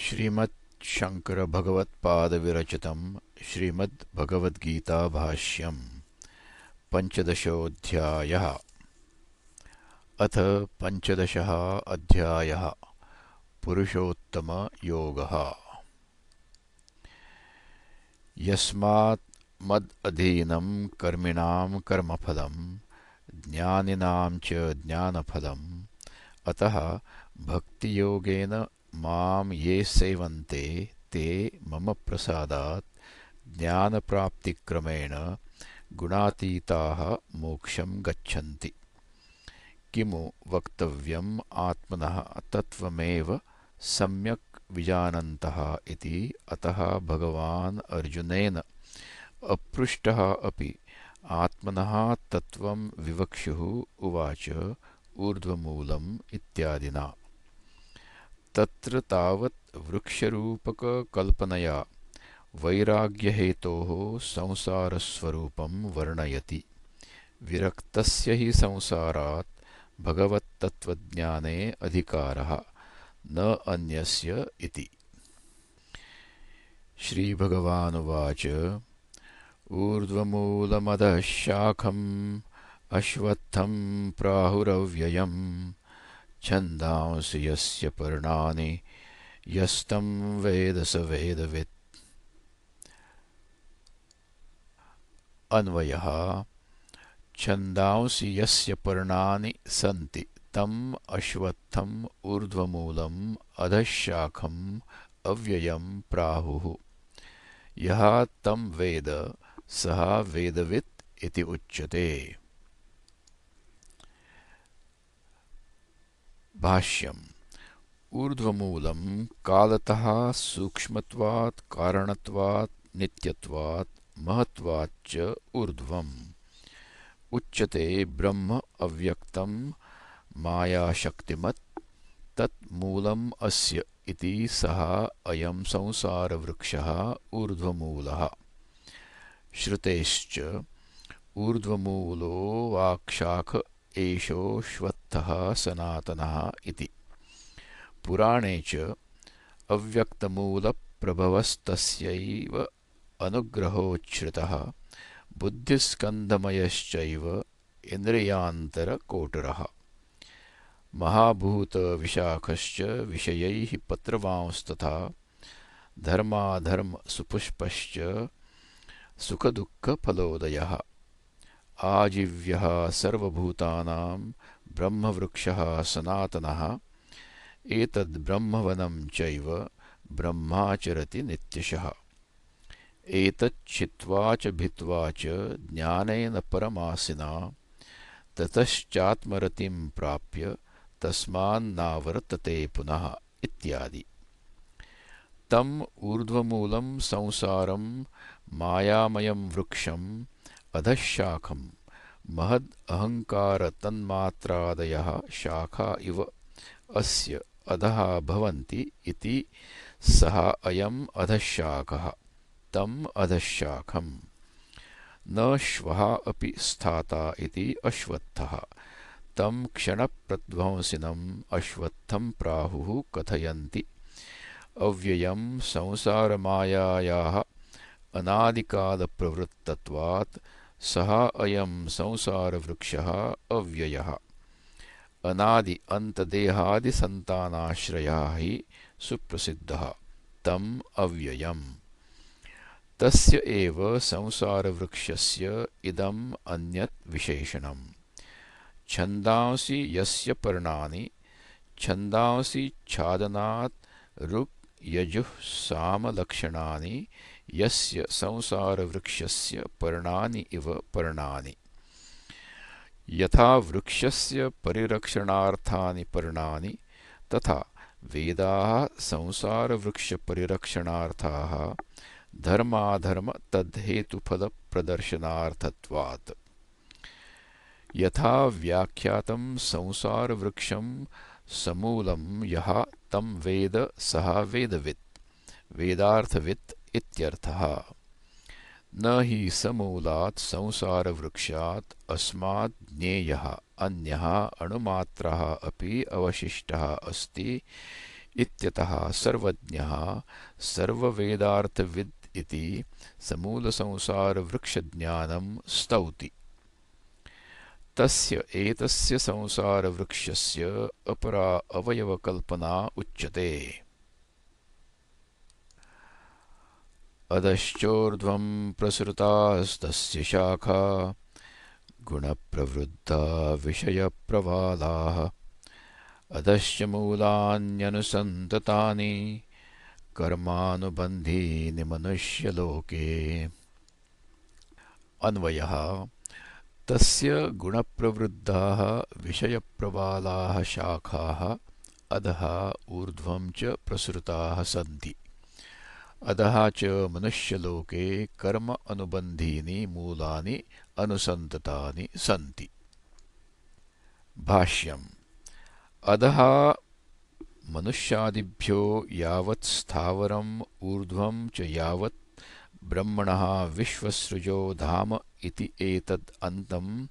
श्रीमद् शंकर भगवत्पाद विरचितं श्रीमद् भगवद्गीता भाष्यम् पंचदशोऽध्यायः। अथ पंचदशः अध्यायः। पुरुषोत्तम योगः। यस्मात् मद् अधीनं कर्मिणां कर्मफलं ज्ञानिनां च ज्ञानफलम् अतः भक्तियोगेन मां ये सेवन्ते ते मम प्रसादात् ज्ञानप्राप्तिक्रमेण गुणातीताः मोक्षं गच्छन्ति। किमु वक्तव्यम् आत्मनः तत्त्वमेव सम्यक् विजानन्तः इति। अतः भगवान् अर्जुनेन अपृष्टः अपि आत्मनः तत्त्वं विवक्षुः उवाच ऊर्ध्वमूलम् इत्यादिना। तत्र तावत् वृक्षरूपककल्पनया वैराग्यहेतोः संसारस्वरूपं वर्णयति। विरक्तस्य हि संसारात् भगवत्तत्त्वज्ञाने अधिकारः न अन्यस्य इति। श्रीभगवानुवाच ऊर्ध्वमूलमधः शाखम् अश्वत्थं प्राहुरव्ययम् छन्दांसि यस्य पर्णानि यस्तं वेद स वेदवित्। अन्वयः छन्दांसि यस्य पर्णानि सन्ति तम् अश्वत्थम् ऊर्ध्वमूलम् अधःशाखम् अव्ययम् प्राहुः। यः तं वेद सः वेदवित् इति उच्यते। भाष्यम्। ऊर्ध्वमूलं कालतः सूक्ष्मत्वात् कारणत्वात् नित्यत्वात् महत्वात् च ऊर्ध्वम् उच्यते। ब्रह्म अव्यक्तं मायाशक्तिमत् तत् मूलम् अस्य इति। सः अयं संसारवृक्षः ऊर्ध्वमूलः। श्रुतेश्च ऊर्ध्वमूलो वाक्शाख एषोऽश्वत्थः सनातनः इति। पुराणे च अव्यक्तमूलप्रभवस्तस्यैव अनुग्रहोच्छ्रितः बुद्धिस्कन्धमयश्चैव इन्द्रियान्तरकोटरः। महाभूतविशाखश्च विषयैः पत्रवांस्तथा धर्माधर्मसुपुष्पश्च सुखदुःखफलोदयः। आजीव्यः सर्वभूतानां ब्रह्मवृक्षः सनातनः एतद्ब्रह्मवनं चैव ब्रह्माचरति नित्यशः। एतच्छित्वा च भित्त्वा च ज्ञानेन परमासिना ततश्चात्मरतिं प्राप्य तस्मान्नावर्तते पुनः इत्यादि। तम् ऊर्ध्वमूलं संसारं मायामयं वृक्षम् अधःशाखं महद् अहङ्कारतन्मात्रादयः शाखा इव अस्य अधः भवन्ति इति। सः अयम् अधःशाखः तम् अधःशाखम् न श्वः अपि स्थाता इति अश्वत्थः तं क्षणप्रध्वंसिनम् अश्वत्थं प्राहुः कथयन्ति। अव्ययं संसारमायायाः अनादिकालप्रवृत्तत्वात् सः अयं संसारवृक्षः अव्ययः। अनादि अन्तदेहादिसन्तानाश्रयः हि सुप्रसिद्धः तम् अव्ययम्। तस्य एव संसारवृक्षस्य इदम् अन्यत् विशेषणम्। छन्दांसि यस्य पर्णानि छन्दांसि छादनात् ऋक् यजुः सामलक्षणानि यस्य संसारवृक्षस्य पर्णानि इव पर्णानि। यथा वृक्षस्य परिरक्षणार्थानि पर्णानि तथा वेदाः संसारवृक्षपरिरक्षणार्थाः धर्माधर्म तद्धेतुफलप्रदर्शनार्थत्वात्। यथा व्याख्यातं संसारवृक्षं समूलं यः तं वेद सः वेदवित् वेदार्थवित् इत्यर्थः। न हि समूलात् संसारवृक्षात् अस्मात् ज्ञेयः अन्यः अणुमात्रः अपि अवशिष्टः अस्ति इत्यतः सर्वज्ञः सर्ववेदार्थविद् इति समूलसंसारवृक्षज्ञानं स्तौति। तस्य एतस्य संसारवृक्षस्य अपरा अवयवकल्पना उच्यते। अधश्चोर्ध्वं प्रसृतास्तस्य शाखा गुणप्रवृद्धा विषयप्रवालाः अधश्च मूलान्यनुसन्ततानि कर्मानुबन्धीनि मनुष्यलोके। अन्वयः तस्य गुणप्रवृद्धाः विषयप्रवालाः शाखाः अधः ऊर्ध्वं च प्रसृताः सन्ति। अधः च मनुष्यलोके कर्म अनुबन्धीनि मूलानि अनुसन्ततानि सन्ति। भाष्यम् अधः मनुष्यादिभ्यो यावत् स्थावरम् ऊर्ध्वं च यावत् ब्रह्मणः विश्वसृजो धाम इति एतद् अन्तं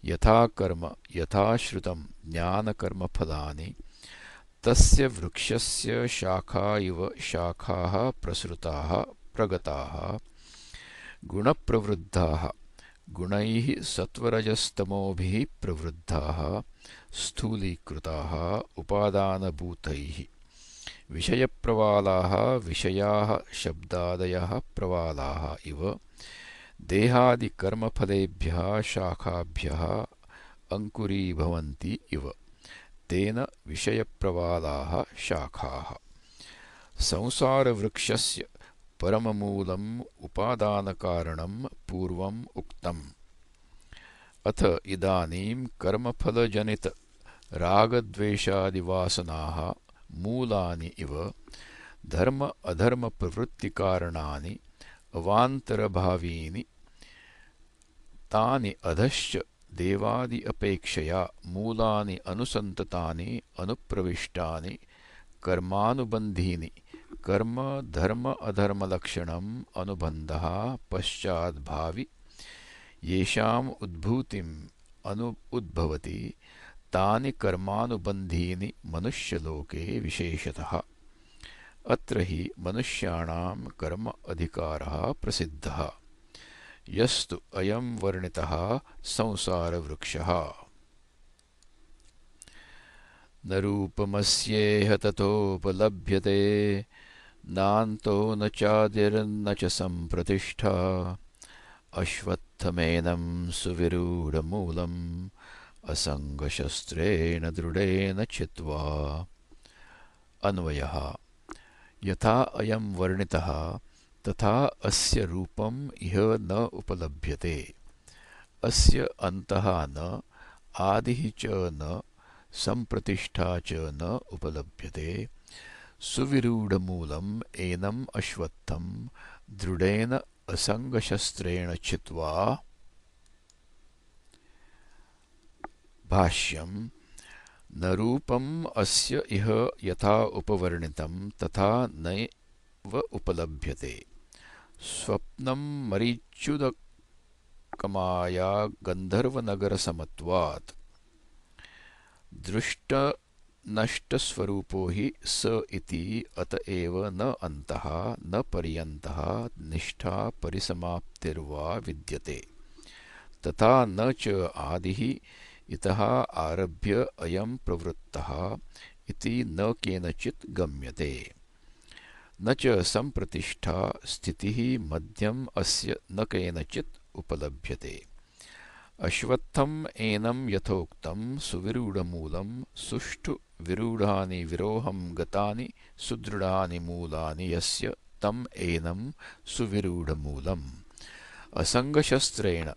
यथा कर्म यथा श्रुतं ज्ञानकर्मफलानि तस्य वृक्षस्य शाखा इव शाखाः प्रसृताः प्रगताः गुणप्रवृद्धाः गुणैः सत्वरजस्तमोभिः प्रवृद्धाः स्थूलीकृताः उपादानभूतैः विषयप्रवालाः विषयाः शब्दादयः प्रवालाः इव देहादिकर्मफलेभ्यः शाखाभ्यः अङ्कुरीभवन्ति इव तेन विषयप्रवालाः शाखाः। संसारवृक्षस्य परममूलम् उपादानकारणं पूर्वम् उक्तम्। अथ इदानीं कर्मफलजनित रागद्वेषादिवासनाः मूलानि इव धर्म अधर्मप्रवृत्तिकारणानि अवान्तरभावीनि तानि अधश्च देवादि अपेक्षया मूलानि अनुसन्ततानि अनुप्रविष्टानि कर्मानुबन्धीनि कर्म धर्म अधर्मलक्षणम् अनुबन्धः पश्चाद्भावि येषाम् उद्भूतिम् उद्भवति तानि कर्मानुबन्धीनि मनुष्यलोके विशेषतः। अत्र हि मनुष्याणां कर्म अधिकारः प्रसिद्धः यस्तु अयं वर्णितः संसारवृक्षः। न रूपमस्येह ततोपलभ्यते नान्तो न चादिर्न च सम्प्रतिष्ठा अश्वत्थमेनं सुविरूढमूलम् असङ्गशस्त्रेण दृढेन चित्वा। अन्वयः यथा अयं वर्णितः तथा अस्य रूपम् इह न उपलभ्यते अस्य अन्तः न आदिः च न सम्प्रतिष्ठा च न उपलभ्यते सुविरूढमूलम् एनम् अश्वत्थं दृढेन असङ्गशस्त्रेण चित्वा। भाष्यम् न रूपम् अस्य इह यथा उपवर्णितं तथा नैव उपलभ्यते स्वप्नं मरीच्युदकमाया गन्धर्वनगरसमत्वात् दृष्टनष्टस्वरूपो हि स इति अत एव न अन्तः न पर्यन्तः निष्ठा परिसमाप्तिर्वा विद्यते तथा न च आदिः इतः आरभ्य अयं प्रवृत्तः इति न केनचित् गम्यते न च सम्प्रतिष्ठा स्थितिः मध्यम् अस्य न केनचित् उपलभ्यते। अश्वत्थम् एनं यथोक्तं सुविरूढमूलं सुष्ठु विरूढानि विरोहं गतानि सुदृढानि मूलानि यस्य तम् एनं सुविरूढमूलम् असङ्गशस्त्रेण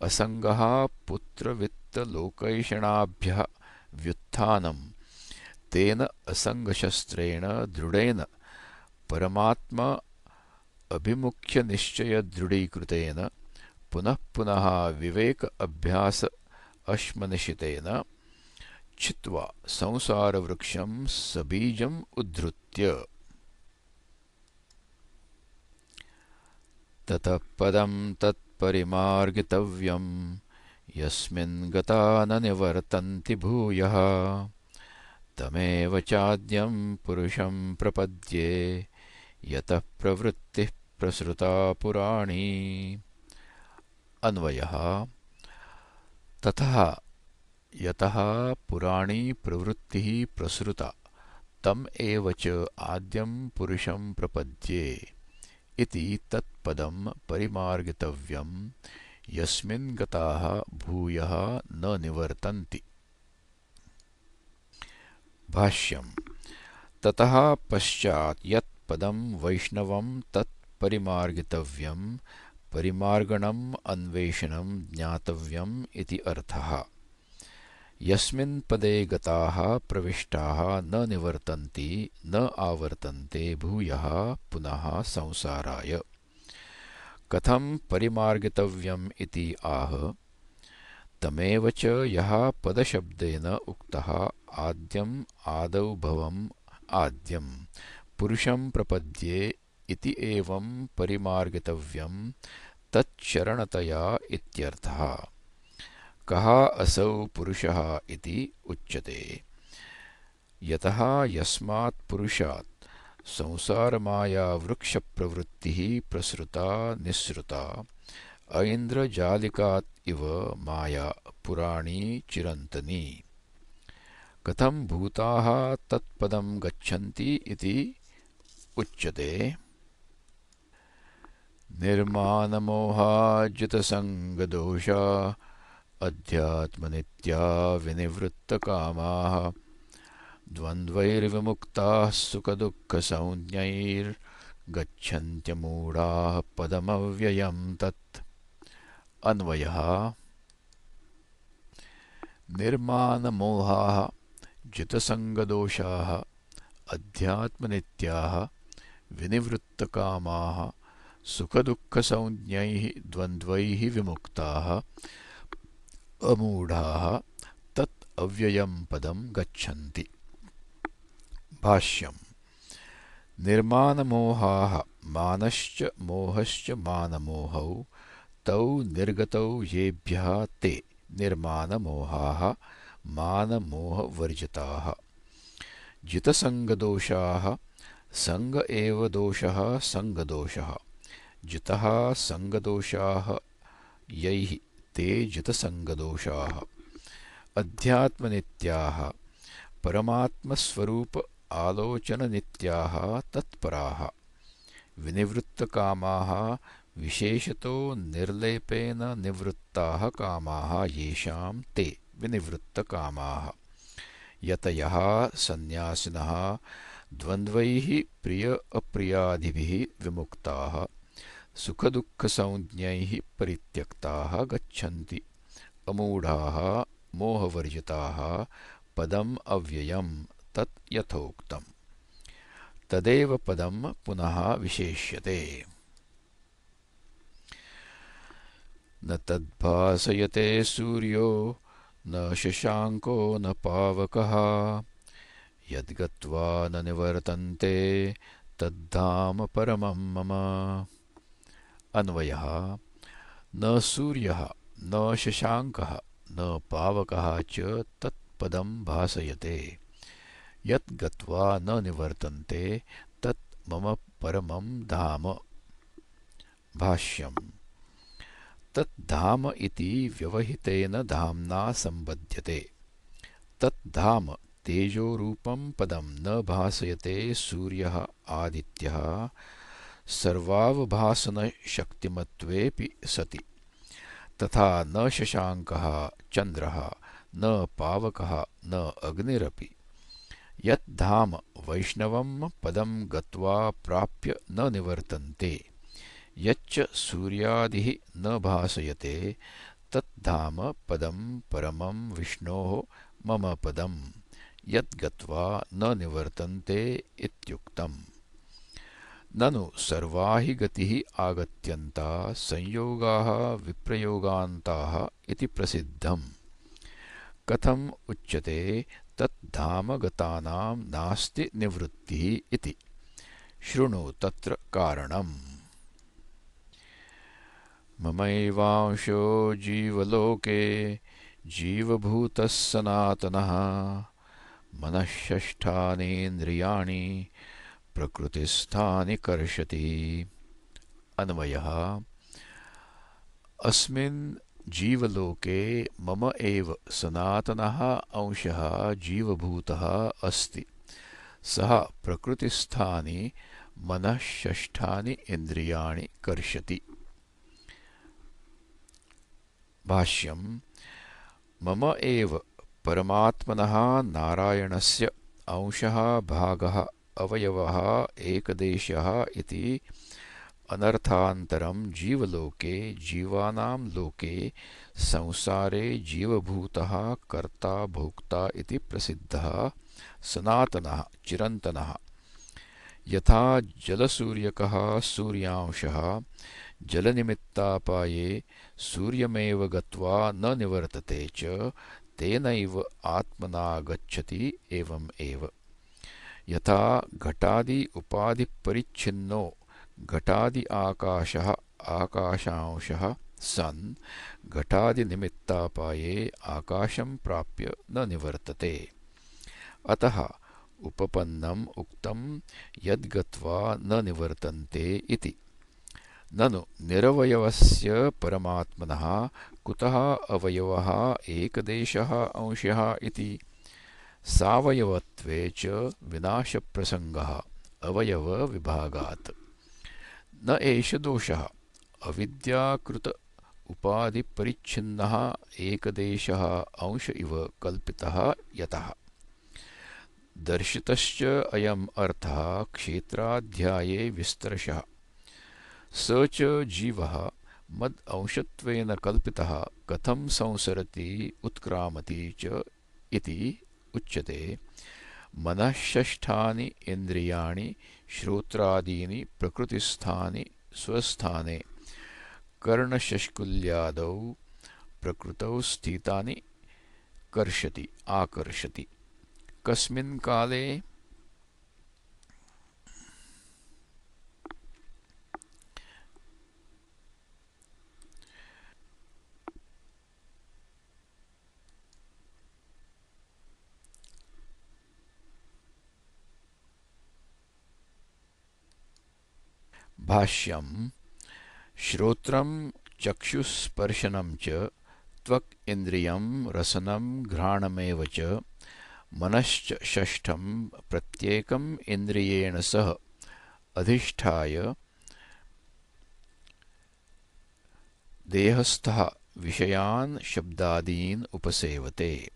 असङ्गः पुत्रवित्तलोकैषणाभ्यः व्युत्थानं तेन असङ्गशस्त्रेण दृढेन परमात्मा अभिमुख्यनिश्चयदृढीकृतेन पुनः पुनः विवेक अभ्यास अश्मनिशितेन छित्त्वा संसारवृक्षं सबीजम् उद्धृत्य। ततः पदं तत्परिमार्गितव्यं यस्मिन् गता न निवर्तन्ति भूयः तमेव चाद्यं पुरुषं प्रपद्ये यतः प्रवृत्तिः प्रसृता पुराणी। अन्वयः ततः यतः पुराणी प्रवृत्तिः प्रसृता तम एव च आद्यं पुरुषं प्रपद्ये इति तत्पदं परिमार्गितव्यं यस्मिन् गताः भूयः न निवर्तन्ति। भाष्यम् ततः पश्चात् यत् पदं वैष्णवं तत् परिमार्गितव्यं परिमार्गणम् अन्वेषणं ज्ञातव्यम् इति अर्थः। यस्मिन् पदे गताः प्रविष्टाः न निवर्तन्ति न आवर्तन्ते भूयः पुनः संसाराय। कथं परिमार्गितव्यम् इति आह तमेव च यः पदशब्देन उक्तः आद्यम् आदौ भवम् आद्यं पुरुषं प्रपद्ये इति एवं परिमार्गितव्यं तच्छरणतया इत्यर्थः। कः असौ पुरुषः इति उच्यते। यतः यस्मात् पुरुषात् संसारमायावृक्षप्रवृत्तिः प्रसृता निःसृता ऐन्द्रजालिकात् इव माया पुराणी चिरन्तनी। कथं भूताः तत्पदं गच्छन्ति इति उच्यते। निर्मानमोहाजितसङ्गदोषा अध्यात्मनित्या विनिवृत्तकामाः द्वन्द्वैर्विमुक्ताः सुखदुःखसंज्ञैर्गच्छन्त्यमूढाः पदमव्ययं तत्। अन्वयः निर्मानमोहाः जितसङ्गदोषाः अध्यात्मनित्याः विनिवृत्तकामाः सुखदुःखसंज्ञैः द्वन्द्वैः विमुक्ताः अमूढाः तत् अव्ययं पदं गच्छन्ति। भाष्यम् निर्मानमोहाः मानश्च मोहश्च मानमोहौ तौ निर्गतौ येभ्यः ते निर्मानमोहाः मानमोहवर्जिताः। जितसङ्गदोषाः संग एव दोषः संगदोषः जितः संगदोषाः यैः ते जितसंगदोषाः। अध्यात्मनित्याः परमात्मस्वरूप आलोचननित्याः तत्पराः। विनिवृत्तकामाः विशेषतो निर्लेपेन निवृत्ताः कामाः येषां ते विनिवृत्तकामाः। यतयः सन्न्यासिनः द्वन्द्वैः प्रिय अप्रियादिभिः विमुक्ताः सुखदुःखसंज्ञैः परित्यक्ताः गच्छन्ति अमूढाः मोहवर्जिताः पदम् अव्ययं तत् यथोक्तम्। तदेव पदं पुनः विशेष्यते। न तद्भासयते सूर्यो न शशाङ्को न पावकः यद्गत्वा न निवर्तन्ते तद्धाम परमं मम। अन्वयः न सूर्यः न शशाङ्कः न पावकः च तत्पदं भासयते यत् गत्वा न निवर्तन्ते तत् मम परमं धाम। भाष्यम् तत् धाम इति व्यवहितेन धाम्ना सम्बध्यते। तत् धाम तेजोरूपं पदं न भासयते सूर्यः आदित्यः सर्वावभासनशक्तिमत्वेऽपि सति। तथा न शशाङ्कः चन्द्रः न पावकः न अग्निरपि। यत् धाम वैष्णवं पदं गत्वा प्राप्य न निवर्तन्ते यच्च सूर्यादिः न भासयते तत् धाम पदं परमं विष्णोः मम पदं यत् गत्वा न निवर्तन्ते इत्युक्तम्। ननु सर्वा हि गतिः आगत्यन्ता संयोगाः विप्रयोगान्ताः इति प्रसिद्धम्। कथम् उच्यते तत् धाम गतानां नास्ति निवृत्तिः इति। शृणु तत्र कारणम्। ममैवांशो जीवलोके जीवभूतः सनातनः मनःषष्ठानीन्द्रियाणि प्रकृतिस्थानि कर्षति। अन्वयः अस्मिन् जीवलोके मम एव सनातनः अंशः जीवभूतः अस्ति। सः प्रकृतिस्थानि मनःषष्ठानि इन्द्रियाणि कर्षति। भाष्यं मम एव परमात्मनः नारायणस्य अंशः भागः अवयवः एकदेशः इति अनर्थान्तरं जीवलोके जीवानां लोके संसारे जीवभूतः कर्ता भोक्ता इति प्रसिद्धः सनातनः चिरन्तनः। यथा जलसूर्यकः सूर्यांशः जलनिमित्तापाये सूर्यमेव गत्वा न निवर्तते च तेनैव आत्मना गच्छति एवम् एव। यथा घटादि उपाधिपरिच्छिन्नो घटादि आकाशः आकाशांशः सन् घटादिनिमित्तापाये आकाशं प्राप्य न निवर्तते। अतः उपपन्नम् उक्तं यद्गत्वा न निवर्तन्ते इति। ननु निरवयवस्य परमात्मनः कुतः अवयवः एकदेशः अंशः इति। सावयवत्वे च विनाशप्रसङ्गः अवयवविभागात्। न एष दोषः अविद्याकृत उपाधिपरिच्छिन्नः एकदेशः अंश इव कल्पितः यतः। दर्शितश्च अयम् अर्थः क्षेत्राध्याये विस्तरशः। स च जीवः मद् अंशत्वेन कल्पितः कथं संसरति उत्क्रामति च इति उच्यते। मनःषष्ठानि इन्द्रियाणि श्रोत्रादीनि प्रकृतिस्थानि स्वस्थाने कर्णशष्कुल्यादौ प्रकृतौ स्थितानि कर्षति आकर्षति। कस्मिन् काले भाष्यं श्रोत्रं चक्षुस्पर्शनं च त्वक् इन्द्रियं रसनं घ्राणमेव च मनश्च षष्ठं प्रत्येकम् इन्द्रियेण सह अधिष्ठाय देहस्थः विषयान् शब्दादीन् उपसेवते।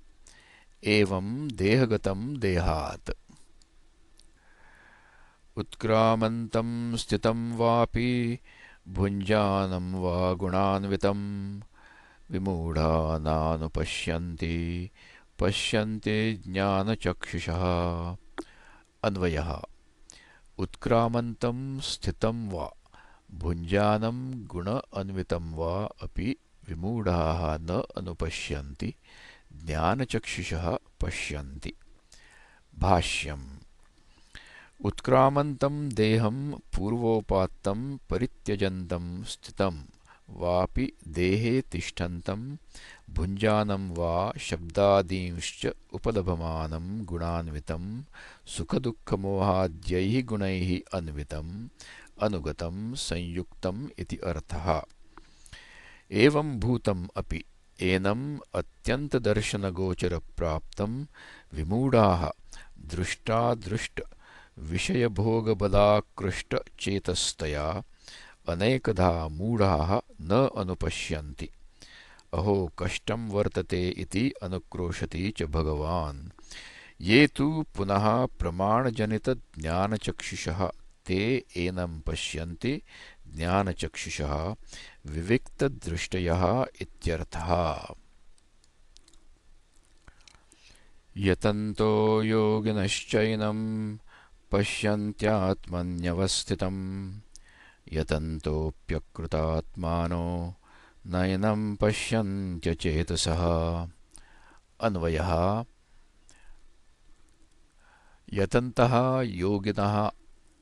एवं देहगतं देहात् उत्क्रामन्तं स्थितं वापि भुञ्जानं वा गुणान्वितं विमूढा नानुपश्यन्ति पश्यन्ति ज्ञानचक्षुषः। अन्वयः उत्क्रामन्तं स्थितं वा भुञ्जानं गुण अन्वितं वा अपि विमूढाः न अनुपश्यन्ति ज्ञानचक्षुषः पश्यन्ति। भाष्यम् उत्क्रामन्तं देहं पूर्वोपात्तं परित्यजन्तं स्थितं वापि देहे तिष्ठन्तं भुञ्जानं वा शब्दादींश्च उपलभमानं गुणान्वितं सुखदुःखमोहाद्यैः गुणैः अन्वितं अनुगतं संयुक्तम् इति अर्थः। एवं भूतम् अपि एनम् अत्यन्तदर्शनगोचरप्राप्तं विमूढाः दृष्टादृष्ट विषयभोगबलाकृष्टचेतस्तया अनेकधा मूढाः न अनुपश्यन्ति। अहो कष्टं वर्तते इति अनुक्रोशति च भगवान्। ये तु पुनः प्रमाणजनितज्ञानचक्षुषः ते एनं पश्यन्ति ज्ञानचक्षुषः विविक्तदृष्टयः इत्यर्थः। यतन्तो योगिनश्चैनं पश्यन्त्यात्मन्यवस्थितं यतन्तोऽप्यकृतात्मानो नैनं पश्यन्त्यचेतसः। अन्वयः यतन्तः योगिनः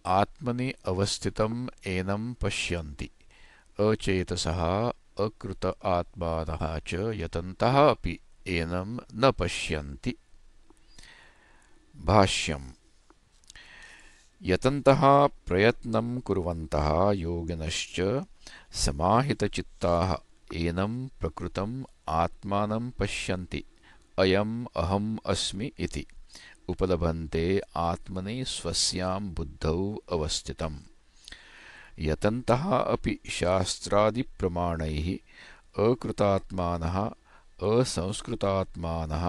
आत्मनि अवस्थितम् एनं पश्यन्ति अचेतसः अकृत आत्मानः च यतन्तः अपि एनं न पश्यन्ति। भाष्यम् यतन्तः प्रयत्नं कुर्वन्तः योगिनश्च समाहितचित्ताः एनं प्रकृतम् आत्मानं पश्यन्ति अयम् अहम् अस्मि इति उपलभन्ते आत्मनि स्वस्यां बुद्धौ अवस्थितम् यतन्तः अपि शास्त्रादिप्रमाणैः अकृतात्मानः असंस्कृतात्मानः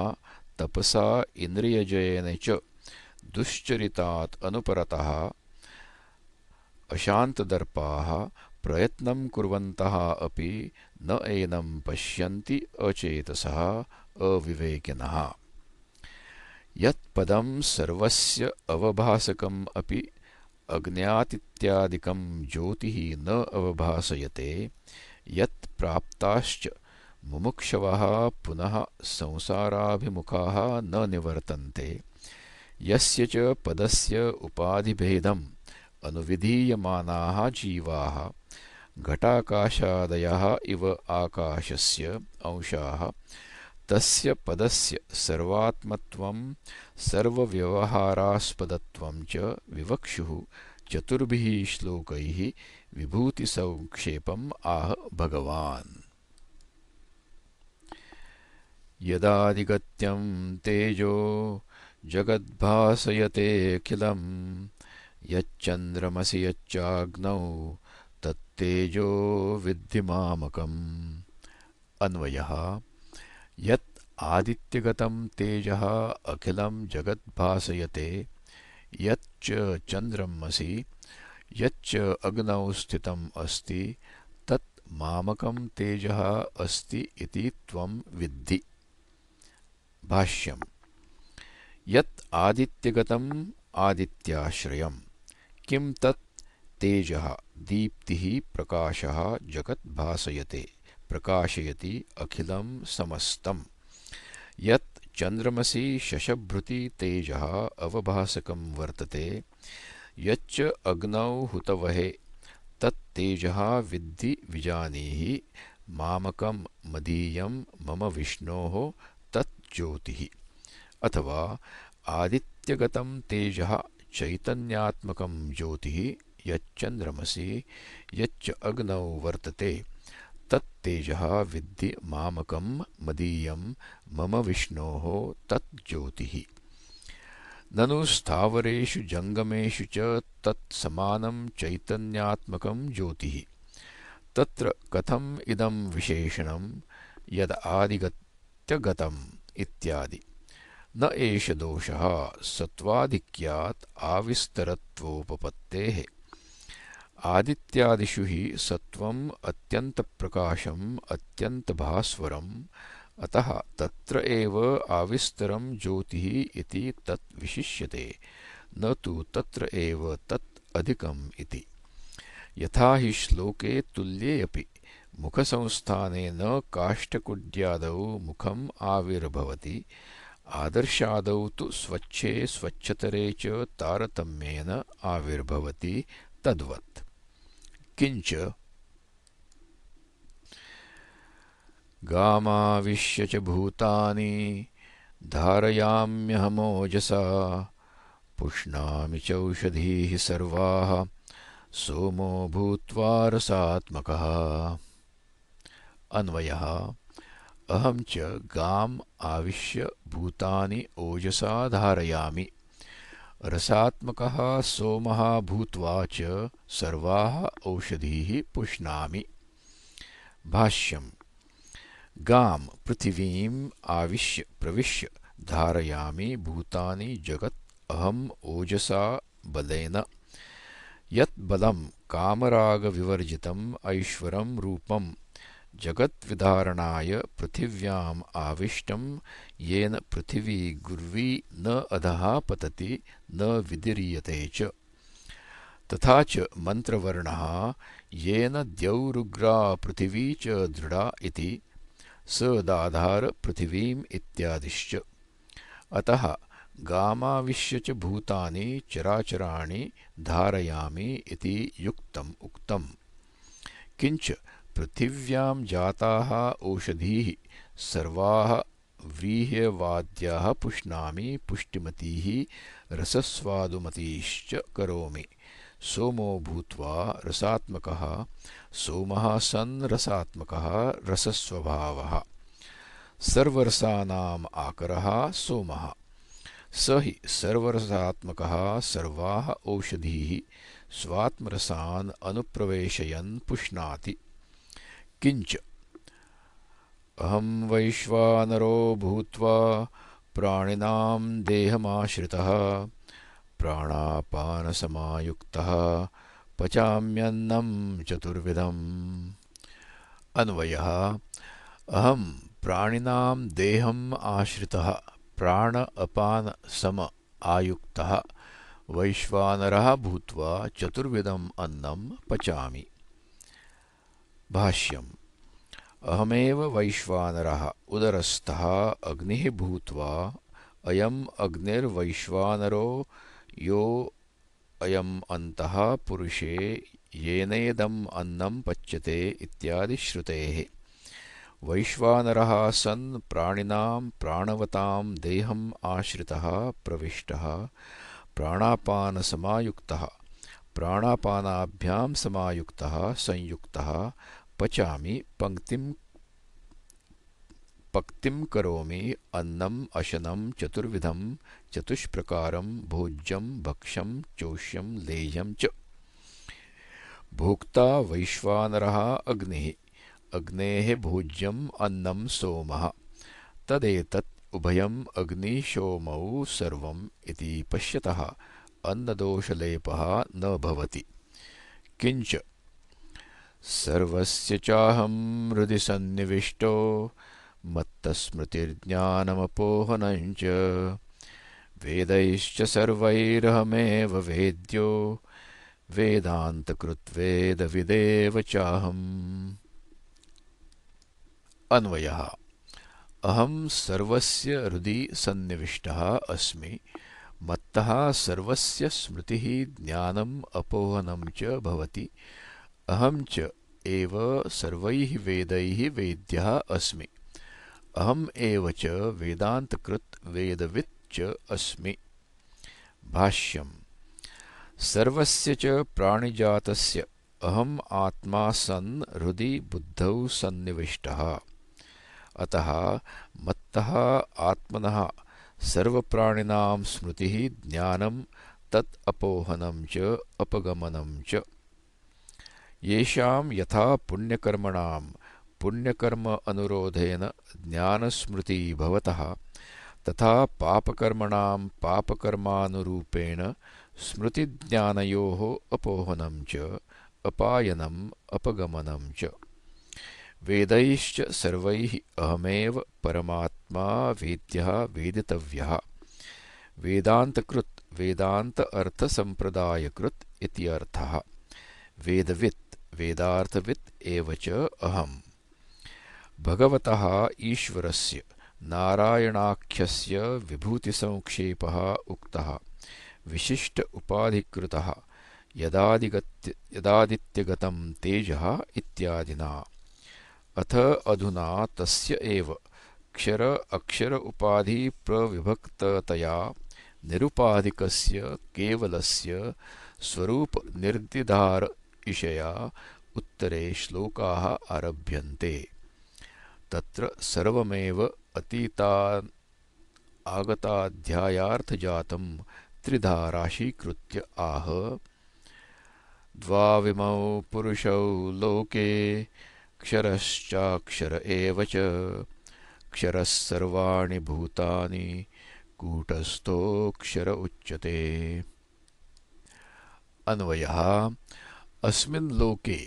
तपसा इन्द्रियजयेन च दुश्चरितात् अनुपरतः अशान्तदर्पाः प्रयत्नं कुर्वन्तः अपि न एनं पश्यन्ति अचेतसः अविवेकिनः यत्पदं सर्वस्य अवभासकम् अपि अज्ञातीत्यादिकं ज्योतिः न अवभासयते यत् प्राप्ताश्च मुमुक्षवः पुनः संसाराभिमुखाः न निवर्तन्ते यस्य च पदस्य उपाधिभेदम् अनुविधीयमानाः जीवाः घटाकाशादयः इव आकाशस्य अंशाः तस्य पदस्य सर्वात्मत्वं सर्वव्यवहारास्पदत्वं च विवक्षुः चतुर्भिः श्लोकैः विभूतिसंक्षेपम् आह भगवान् यदाधिगत्यं तेजो जगद्भासयतेऽखिलं यच्चन्द्रमसि यच्चाग्नौ तत्तेजो विद्धि मामकम् अन्वयः यत् आदित्यगतं तेजः अखिलं जगद्भासयते यच्च चन्द्रमसि यच्च अग्नौ स्थितम् अस्ति तत् मामकं तेजः अस्ति इति त्वं विद्धि भाष्यम् यत् आदित्यगतम् आदित्याश्रयम् किं तत् तेजः दीप्तिः प्रकाशः जगत् भासयते प्रकाशयति अखिलं समस्तम् यत् चन्द्रमसि शशभृति तेजः अवभासकं वर्तते यच्च अग्नौ हुतवहे तत् तेजः विद्धि विजानीहि मामकं मदीयं मम विष्णोः तत् ज्योतिः अथवा आदित्यगतं तेजः चैतन्यात्मकं ज्योतिः यच्चन्द्रमसि यच्च अग्नौ वर्तते तत् तेजः विद्धि मामकं मदीयं मम विष्णोः तत् ज्योतिः ननु स्थावरेषु जङ्गमेषु च तत् समानं चैतन्यात्मकं ज्योतिः तत्र कथम् इदं विशेषणं यद् आदिगत्यगतम् इत्यादि न एष दोषः सत्त्वाधिक्यात् आविस्तरत्वोपपत्तेः आदित्यादिषु हि सत्त्वम् अत्यन्तप्रकाशम् अत्यन्तभास्वरम् अतः तत्र एव आविस्तरं ज्योतिः इति तत् विशिष्यते न तु तत्र एव तत् अधिकम् इति यथा हि श्लोके तुल्ये अपि मुखसंस्थाने न काष्ठकुड्यादौ मुखम् आविर्भवति आदर्शादौ तु स्वच्छे स्वच्छतरे च तारतम्येन आविर्भवति तद्वत् किञ्च गामाविश्य च भूतानि धारयाम्यहमोजसा पुष्णामि चौषधीः सर्वाः सोमो भूत्वा रसात्मकः अन्वयः अहं च गाम् आविश्य भूतानि ओजसा धारयामि रसात्मकः सोमः भूत्वा च सर्वाः औषधीः पुष्णामि भाष्यम् गाम् पृथिवीम् आविश्य प्रविश्य धारयामि भूतानि जगत् अहम् ओजसा बलेन यत् बलं कामरागविवर्जितम् ऐश्वरं रूपं जगद्विधारणाय पृथिव्याम् आविष्टं येन पृथिवी गुर्वी न अधः पतति न विदीर्यते च तथा च मन्त्रवर्णः येन द्यौरुग्रा पृथिवी च दृढा इति स दाधार पृथिवीम् इत्यादिश्च अतः गामाविश्य च भूतानि चराचराणि धारयामि इति युक्तम् उक्तम् किञ्च पृथिव्यां जाताः ओषधीः सर्वाः व्रीह्यवाद्याः पुष्णामि पुष्टिमतीः रसस्वादुमतीश्च करोमि सोमो भूत्वा रसात्मकः सोमः सन् रसात्मकः रसस्वभावः सर्वरसानाम् आकरः सोमः स हि सर्वरसात्मकः सर्वाः औषधीः स्वात्मरसान् अनुप्रवेशयन् पुष्णाति किञ्च अहं वैश्वानरो भूत्वा प्राणिनां देहमाश्रितः प्राणापानसमायुक्तः पचाम्यन्नं चतुर्विधम् अन्वयः अहं प्राणिनां देहम् आश्रितः प्राण अपान सम आयुक्तः वैश्वानरः भूत्वा चतुर्विधम् अन्नं पचामि भाष्यम् अहमेव वैश्वानरः उदरस्थः अग्निः भूत्वा अयम् अग्निर्वैश्वानरो यो अयम् अन्तः पुरुषे येनेदम् अन्नं पच्यते इत्यादि श्रुतेः वैश्वानरः सन् प्राणिनां प्राणवतां देहम् आश्रितः प्रविष्टः प्राणापानसमायुक्तः प्राणापानाभ्यां समायुक्तः संयुक्तः पचामि पक्तिं करोमि अन्नम् अशनं चतुर्विधं चतुष्प्रकारं भोज्यं भक्ष्यं चोष्यं लेह्यं च भोक्ता वैश्वानरः अग्निः अग्नेः भोज्यम् अन्नं सोमः तदेतत् उभयम् अग्निशोमौ सर्वम् इति पश्यतः अन्नदोषलेपः न भवति किञ्च सर्वस्य चाहं हृदि सन्निविष्टो मत्तस्मृतिर्ज्ञानमपोहनं च वेदैश्च सर्वैरहमेव वेद्यो वेदान्तकृद्वेदविदेव चाहम् अन्वयः अहं सर्वस्य हृदि सन्निविष्टः अस्मि मत्तः सर्वस्य स्मृतिः ज्ञानम् अपोहनं च भवति अहं च एव सर्वैः वेदैः वेद्यः अस्मि अहम् एव च वेदान्तकृत् वेदवित् च अस्मि भाष्यम् सर्वस्य च प्राणिजातस्य अहम् आत्मा सन् हृदि बुद्धौ सन्निविष्टः अतः मत्तः आत्मनः सर्वप्राणिनां स्मृतिः ज्ञानं तत् अपोहनं च अपगमनं च येषां यथा पुण्यकर्मणां पुण्यकर्म अनुरोधेन ज्ञानस्मृति भवतः तथा पापकर्मणां पापकर्मानुरूपेण स्मृतिज्ञानयोः अपोहनं च अपायनम् अपगमनं च वेदैश्च सर्वैः अहमेव परमात्मा वेद्यः वेदितव्यः वेदान्तकृत् वेदान्त अर्थसम्प्रदायकृत् इति अर्थः वेदवित् वेदार्थवित् एव च अहम् भगवतः ईश्वरस्य नारायणाख्यस्य विभूतिसंक्षेपः उक्तः विशिष्ट उपाधिकृतः यदादित्यगतं तेजः इत्यादिना अथ अधुना तस्य एव क्षर अक्षर उपाधि प्रविभक्ततया निरुपाधिकस्य केवलस्य स्वरूप निर्दिधार इषया उत्तरे श्लोकाः आरभ्यन्ते तत्र सर्वमेव अतीतान् आगताध्यायार्थजातं त्रिधा राशीकृत्य आह द्वाविमौ पुरुषौ लोके क्षरश्चाक्षर एव च क्षरः सर्वाणि भूतानि कूटस्थोऽक्षर उच्यते अन्वयः अस्मिन् लोके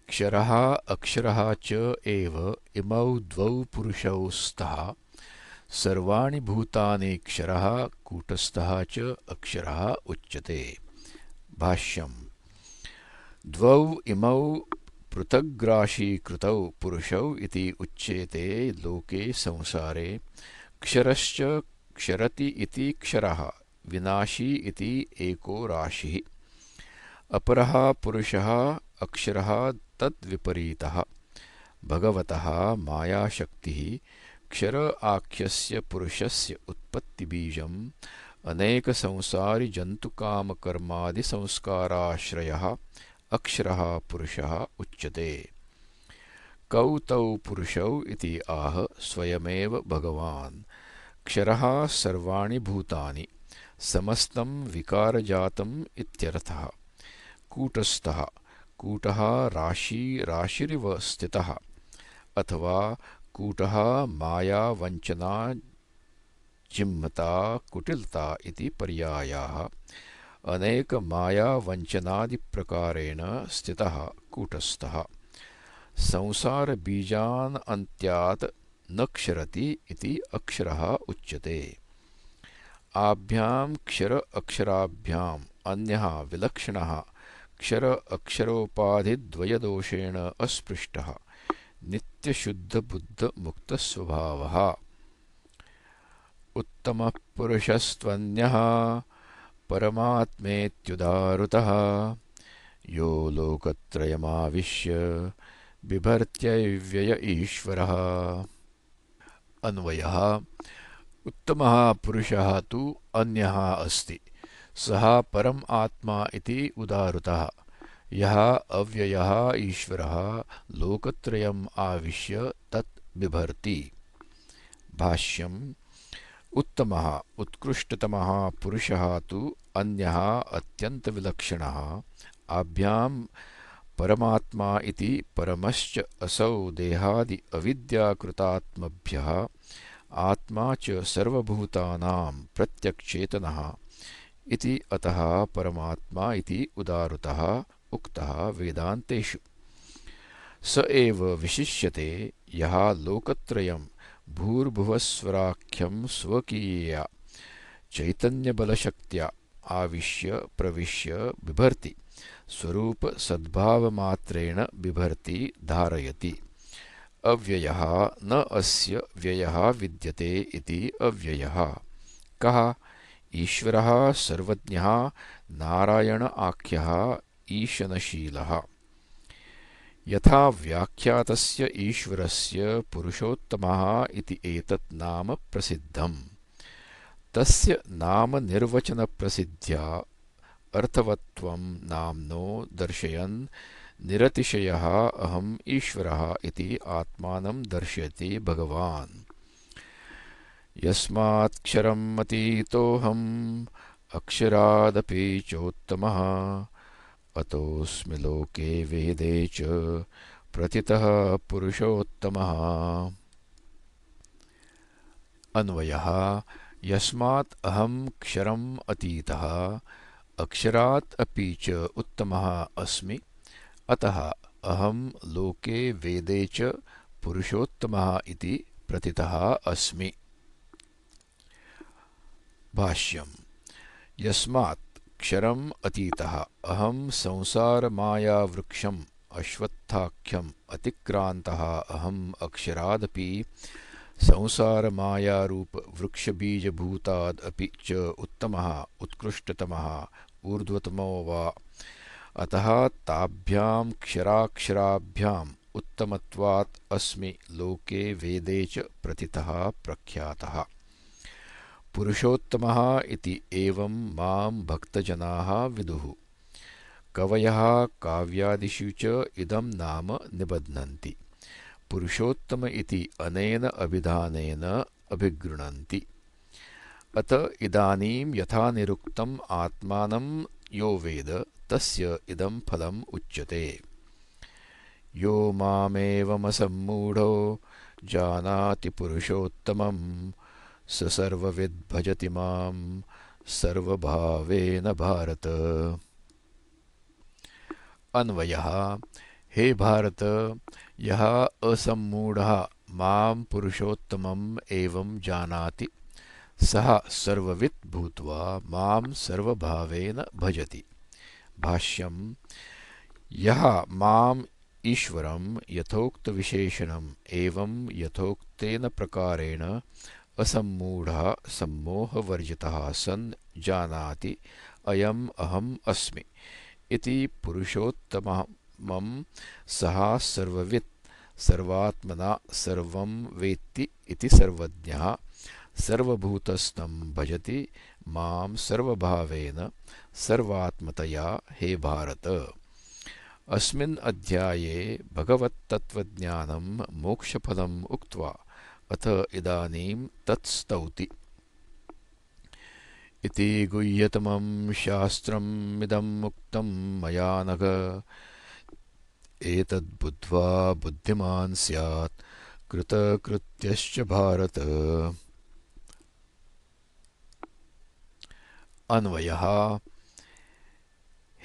क्षरः अक्षरः च एव इमौ द्वौ पुरुषौ स्तः सर्वाणि भूतानि क्षरः कूटस्थः च अक्षरः उच्यते भाष्यम् द्वौ इमौ पृथग्राशीकृतौ पुरुषौ इति उच्येते लोके संसारे क्षरश्च क्षरति इति क्षरः विनाशी इति एको राशिः अपरः पुरुषः अक्षरः तद्विपरीतः भगवतः मायाशक्तिः क्षर आख्यस्य पुरुषस्य उत्पत्तिबीजम् अनेकसंसारिजन्तुकामकर्मादिसंस्काराश्रयः अक्षरः पुरुषः उच्यते। कौ तौ पुरुषौ इति आह स्वयमेव भगवान्। क्षरः सर्वाणि भूतानि समस्तं विकारजातम् इत्यर्थः। कूटस्थः कूटः राशिरिव स्थितः अथवा कूटः माया वञ्चना जिह्मता कुटिलता इति पर्यायाः। अनेक माया वञ्चनादिप्रकारेण स्थितः कूटस्थः। संसार बीजान् अन्त्यात् न क्षरति इति अक्षरः उच्यते। आभ्यां क्षर अक्षराभ्याम् अन्यः विलक्षणः क्षर अक्षरोपाधिद्वयदोषेण अस्पृष्टः नित्यशुद्धबुद्धमुक्तस्वभावः। उत्तमः पुरुषस्त्वन्यः परमात्मेत्युदाहृतः यो लोकत्रयमाविश्य बिभर्त्यव्यय ईश्वरः। अन्वयः उत्तमः पुरुषः तु अन्यः अस्ति, सः परम आत्मा इति उदाहृतः, यः अव्ययः ईश्वरः लोकत्रयम् आविश्य तत् बिभर्ति। भाष्यम् उत्तमः उत्कृष्टतमः पुरुषः तु अन्यः अत्यन्तविलक्षणः। आभ्यां परमात्मा इति परमश्च असौ देहादि अविद्याकृतात्मभ्यः आत्मा च सर्वभूतानां प्रत्यक्चेतनः इति अतः परमात्मा इति उदाहृतः उक्तः वेदान्तेषु। स एव विशिष्यते यः लोकत्रयं भूर्भुवस्वराख्यं स्वकीयया चैतन्यबलशक्त्या आविश्य प्रविश्य बिभर्ति, स्वरूप सद्भावमात्रेण बिभर्ति धारयति। अव्ययः न अस्य व्ययः विद्यते इति अव्ययः। कः? ईश्वरः सर्वज्ञः नारायण आख्यः ईशनशीलः। यथा व्याख्यातस्य ईश्वरस्य पुरुषोत्तमः इति एतत् नाम प्रसिद्धम्। तस्य नाम निर्वचनप्रसिद्ध्या अर्थवत्त्वं नाम्नो दर्शयन् निरतिशयः अहम् ईश्वरः इति आत्मानं दर्शयति भगवान्। यस्मात्क्षरम् अतीतोऽहम् अक्षरादपि चोत्तमः अतोऽस्मि लोके वेदे च प्रतितः पुरुषोत्तमः। अन्वयः यस्मात् अहं क्षरम् अतीतः अक्षरात् अपि च उत्तमः अस्मि, अतः अहं लोके वेदे च पुरुषोत्तमः इति प्रतितः अस्मि। भाष्यम् यस्मात् क्षरम् अतीतः अहं संसारमायावृक्षम् अश्वत्थाख्यम् अतिक्रान्तः अहम् अक्षरादपि संसारमायारूपवृक्षबीजभूताद् अपि च उत्तमः उत्कृष्टतमः ऊर्ध्वतमो वा। अतः ताभ्यां क्षराक्षराभ्याम् उत्तमत्वात् अस्मि लोके वेदे च प्रतितः प्रख्यातः। पुरुषोत्तमः इति एवं मां भक्तजनाः विदुः। कवयः काव्यादिषु च इदं नाम निबध्नन्ति। पुरुषोत्तम इति अनेन अभिधानेन अभिगृह्णन्ति। अत इदानीं यथा निरुक्तम् आत्मानं यो वेद तस्य इदं फलम् उच्यते। यो मामेवमसम्मूढो जानाति पुरुषोत्तमं स सर्वविद् भजति मां सर्वभावेन भारत। अन्वयः हे भारत, यः असम्मूढः मां पुरुषोत्तमम् एवं जानाति सः सर्ववित् भूत्वा मां सर्वभावेन भजति। भाष्यम् यः माम् ईश्वरं यथोक्तविशेषणम् एवं यथोक्तेन प्रकारेण असम्मूढः सम्मोहवर्जितः सन् जानाति अयम् अहम् अस्मि इति पुरुषोत्तमं सः सर्ववित् सर्वात्मना सर्वं वेत्ति इति सर्वज्ञः सर्वभूतस्थं भजति मां सर्वभावेन सर्वात्मतया हे भारत। अस्मिन् अध्याये भगवत्तत्त्वज्ञानं मोक्षपदम् उक्त्वा अथ इदानीं तत्स्तौति। इति गुह्यतमं शास्त्रम् इदम् उक्तं मया नघ एतद्बुद्ध्वा बुद्धिमान् स्यात् कृतकृत्यश्च भारत। अन्वयः।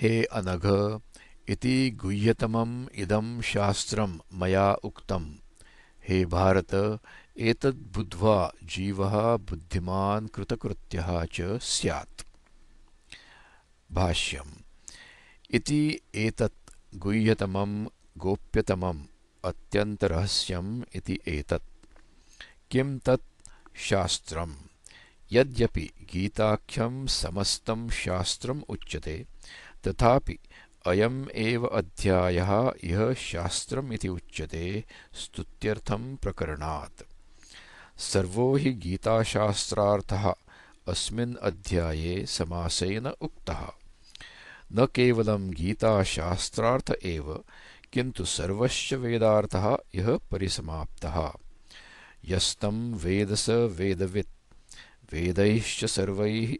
हे अनघ, इति गुह्यतमम् इदं शास्त्रं मया उक्तं। हे भारत, एतद्बुद्ध्वा जीवः बुद्धिमान् कृतकृत्यः च स्यात्। भाष्यम्। इति एतत् गुह्यतमं गोप्यतमम् अत्यन्तरहस्यम् इति एतत्। किं तत् शास्त्रम्? यद्यपि गीताख्यं समस्तं शास्त्रम् उच्यते, तथापि अयम् एव अध्यायः यः शास्त्रम् इति उच्यते स्तुत्यर्थं प्रकरणात्। सर्वो हि गीताशास्त्रार्थः अस्मिन् अध्याये समासेन उक्तः। न केवलं गीताशास्त्रार्थ एव, किन्तु सर्वश्च वेदार्थः यः परिसमाप्तः। यस्तं वेद स वेदवित्, वेदैश्च सर्वैः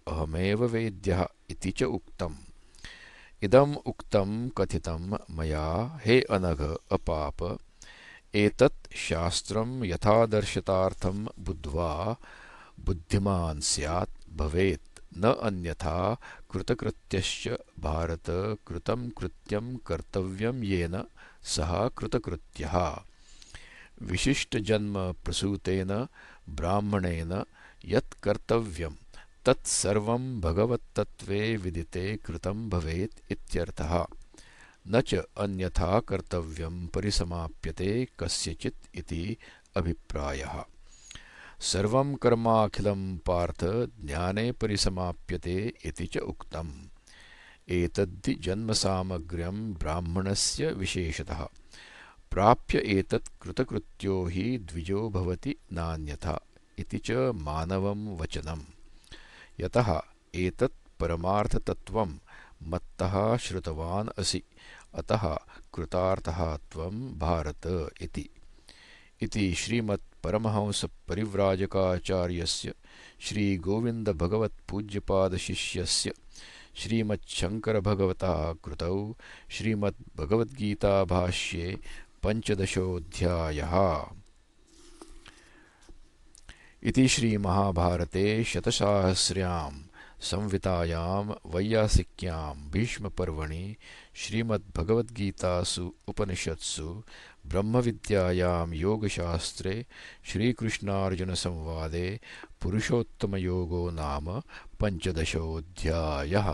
अहमेव वेद्यः इति च उक्तम्। इदम् उक्तं कथितं मया हे अनघ अपाप, एतत् शास्त्रं यथादर्शतार्थं बुद्ध्वा बुद्धिमान् स्यात् भवेत्, न अन्यथा कृतकृत्यश्च भारत। कृतं कृत्यं कर्तव्यं येन सः कृतकृत्यः। विशिष्टजन्म प्रसूतेन ब्राह्मणेन यत् कर्तव्यं तत् सर्वं भगवत्तत्त्वे विदिते कृतं भवेत् इत्यर्थः। न च अन्यथा कर्तव्यं परिसमाप्यते कस्यचित् इति अभिप्रायः। सर्वं कर्माखिलं पार्थ ज्ञाने परिसमाप्यते इति च उक्तम्। एतद्धि जन्मसामग्र्यं ब्राह्मणस्य विशेषतः। प्राप्य एतत् कृतकृत्यो हि द्विजो भवति नान्यथा इति च मानवं वचनम्। यतः एतत् परमार्थतत्त्वं मत्तः श्रुतवान् असि, अतः कृतार्थः त्वं भारत इति। इति श्रीमत्परमहंसपरिव्राजकाचार्यस्य श्रीगोविन्दभगवत्पूज्यपादशिष्यस्य श्रीमच्छङ्करभगवतः कृतौ श्रीमद्भगवद्गीताभाष्ये पञ्चदशोऽध्यायः। इति श्रीमहाभारते शतसाहस्र्यां संहितायां वैयासिक्यां भीष्मपर्वणि श्रीमद्भगवद्गीतासु उपनिषत्सु ब्रह्मविद्यायां योगशास्त्रे श्रीकृष्णार्जुनसंवादे पुरुषोत्तमयोगो नाम पञ्चदशोऽध्यायः।